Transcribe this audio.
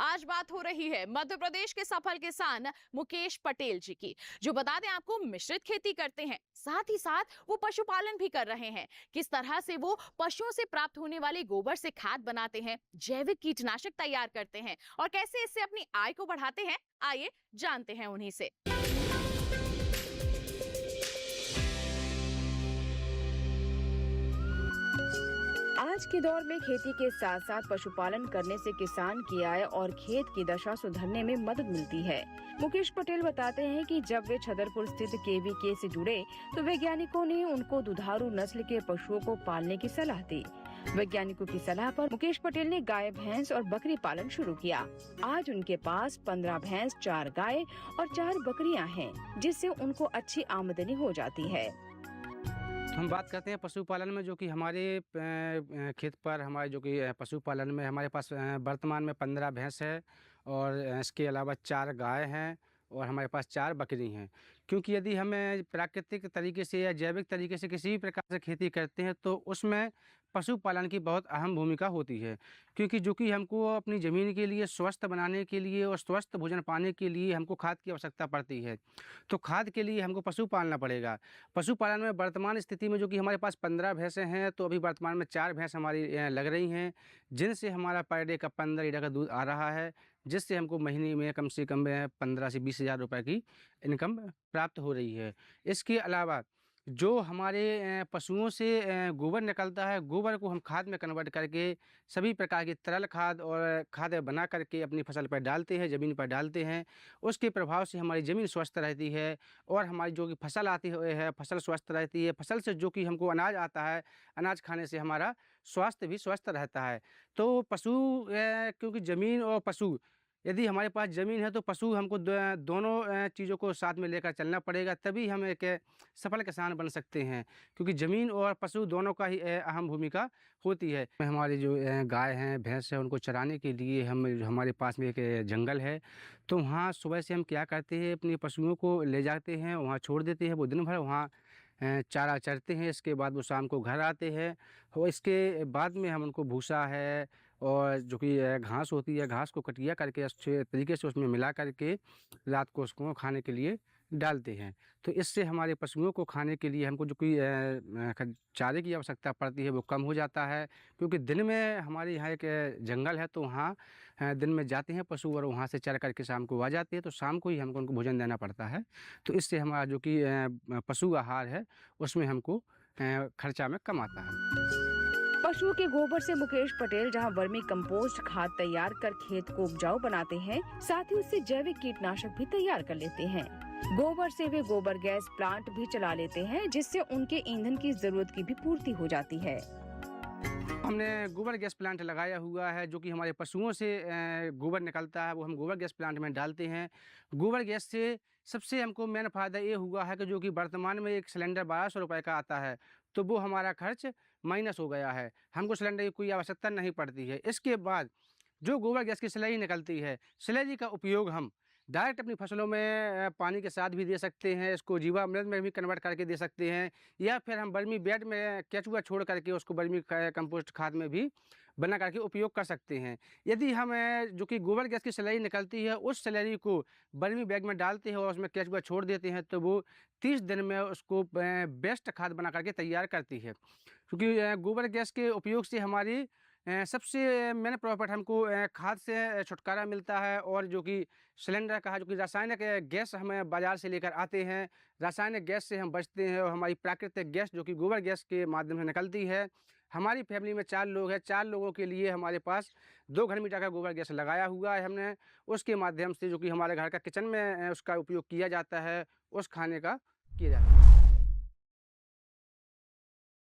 आज बात हो रही है मध्य प्रदेश के सफल किसान मुकेश पटेल जी की, जो बता दें आपको मिश्रित खेती करते हैं, साथ ही साथ वो पशुपालन भी कर रहे हैं। किस तरह से वो पशुओं से प्राप्त होने वाले गोबर से खाद बनाते हैं, जैविक कीटनाशक तैयार करते हैं और कैसे इससे अपनी आय को बढ़ाते हैं, आइए जानते हैं उन्हीं से। आज के दौर में खेती के साथ साथ पशुपालन करने से किसान की आय और खेत की दशा सुधरने में मदद मिलती है। मुकेश पटेल बताते हैं कि जब वे छतरपुर स्थित केवीके से जुड़े तो वैज्ञानिकों ने उनको दुधारू नस्ल के पशुओं को पालने की सलाह दी। वैज्ञानिकों की सलाह पर मुकेश पटेल ने गाय, भैंस और बकरी पालन शुरू किया। आज उनके पास 15 भैंस, 4 गाय और 4 बकरियां हैं, जिससे उनको अच्छी आमदनी हो जाती है। हम बात करते हैं पशुपालन में, जो कि हमारे खेत पर हमारे जो कि पशुपालन में हमारे पास वर्तमान में 15 भैंस है और इसके अलावा 4 गाय हैं और हमारे पास 4 बकरी हैं। क्योंकि यदि हमें प्राकृतिक तरीके से या जैविक तरीके से किसी भी प्रकार से खेती करते हैं तो उसमें पशुपालन की बहुत अहम भूमिका होती है। क्योंकि जो कि हमको अपनी ज़मीन के लिए स्वस्थ बनाने के लिए और स्वस्थ भोजन पाने के लिए हमको खाद की आवश्यकता पड़ती है। तो खाद के लिए हमको पशु पालना पड़ेगा। पशुपालन में वर्तमान स्थिति में जो कि हमारे पास 15 भैंसें हैं, तो अभी वर्तमान में 4 भैंस हमारी लग रही हैं, जिनसे हमारा पर डे का 15 लीटर का दूध आ रहा है, जिससे हमको महीने में कम से कम 15 से 20 हज़ार रुपये की इनकम प्राप्त हो रही है। इसके अलावा जो हमारे पशुओं से गोबर निकलता है, गोबर को हम खाद में कन्वर्ट करके सभी प्रकार की तरल खाद और खाद बना करके अपनी फसल पर डालते हैं, ज़मीन पर डालते हैं। उसके प्रभाव से हमारी ज़मीन स्वस्थ रहती है और हमारी जो कि फसल आती है, फसल स्वस्थ रहती है। फसल से जो कि हमको अनाज आता है, अनाज खाने से हमारा स्वास्थ्य भी स्वस्थ रहता है। तो पशु क्योंकि ज़मीन और पशु, यदि हमारे पास ज़मीन है तो पशु हमको दोनों चीज़ों को साथ में लेकर चलना पड़ेगा, तभी हम एक सफल किसान बन सकते हैं। क्योंकि ज़मीन और पशु दोनों का ही अहम भूमिका होती है। हमारी जो गाय हैं, भैंस है, उनको चराने के लिए हमारे पास में एक जंगल है। तो वहाँ सुबह से हम क्या करते हैं, अपने पशुओं को ले जाते हैं, वहाँ छोड़ देते हैं। वो दिन भर वहाँ चारा चरते हैं। इसके बाद वो शाम को घर आते हैं और इसके बाद में हम उनको भूसा है और जो कि घास होती है, घास को कटिया करके अच्छे तरीके से उसमें मिला करके रात को उसको खाने के लिए डालते हैं। तो इससे हमारे पशुओं को खाने के लिए हमको जो कि चारे की आवश्यकता पड़ती है वो कम हो जाता है। क्योंकि दिन में हमारे यहाँ एक जंगल है, तो वहाँ दिन में जाते हैं पशु और वहाँ से चर करके शाम को आ जाते हैं। तो शाम को ही हमको उनको भोजन देना पड़ता है। तो इससे हमारा जो कि पशु आहार है उसमें हमको खर्चा में कम आता है। पशुओं के गोबर से मुकेश पटेल जहां वर्मी कंपोस्ट खाद तैयार कर खेत को उपजाऊ बनाते हैं, साथ ही उससे जैविक कीटनाशक भी तैयार कर लेते हैं। गोबर से वे गोबर गैस प्लांट भी चला लेते हैं, जिससे उनके ईंधन की जरूरत की भी पूर्ति हो जाती है। हमने गोबर गैस प्लांट लगाया हुआ है, जो कि हमारे पशुओं से गोबर निकलता है, वो हम गोबर गैस प्लांट में डालते हैं। गोबर गैस से सबसे हमको मेन फ़ायदा ये हुआ है कि जो कि वर्तमान में एक सिलेंडर 1200 रुपये का आता है, तो वो हमारा खर्च माइनस हो गया है। हमको सिलेंडर की कोई आवश्यकता नहीं पड़ती है। इसके बाद जो गोबर गैस की स्लरी निकलती है, स्लरी का उपयोग हम डायरेक्ट अपनी फसलों में पानी के साथ भी दे सकते हैं, इसको जीवामृत में भी कन्वर्ट करके दे सकते हैं, या फिर हम वर्मी बेड में केचुआ छोड़ करके उसको वर्मी कंपोस्ट खाद में भी बना करके उपयोग कर सकते हैं। यदि हम जो कि गोबर गैस की स्लरी निकलती है, उस स्लरी को वर्मी बैग में डालते हैं और उसमें केचुआ छोड़ देते हैं, तो वो 30 दिन में उसको बेस्ट खाद बना करके तैयार करती है। क्योंकि गोबर गैस के उपयोग से हमारी सबसे मेन प्रॉफिट हमको खाद से छुटकारा मिलता है। और जो कि सिलेंडर का है, जो कि रासायनिक गैस हमें बाज़ार से लेकर आते हैं, रासायनिक गैस से हम बचते हैं और हमारी प्राकृतिक गैस जो कि गोबर गैस के माध्यम से निकलती है। हमारी फैमिली में 4 लोग हैं, 4 लोगों के लिए हमारे पास 2 घर मीटर का गोबर गैस लगाया हुआ है हमने। उसके माध्यम से जो कि हमारे घर का किचन में उसका उपयोग किया जाता है, उस खाने का किया जाता है।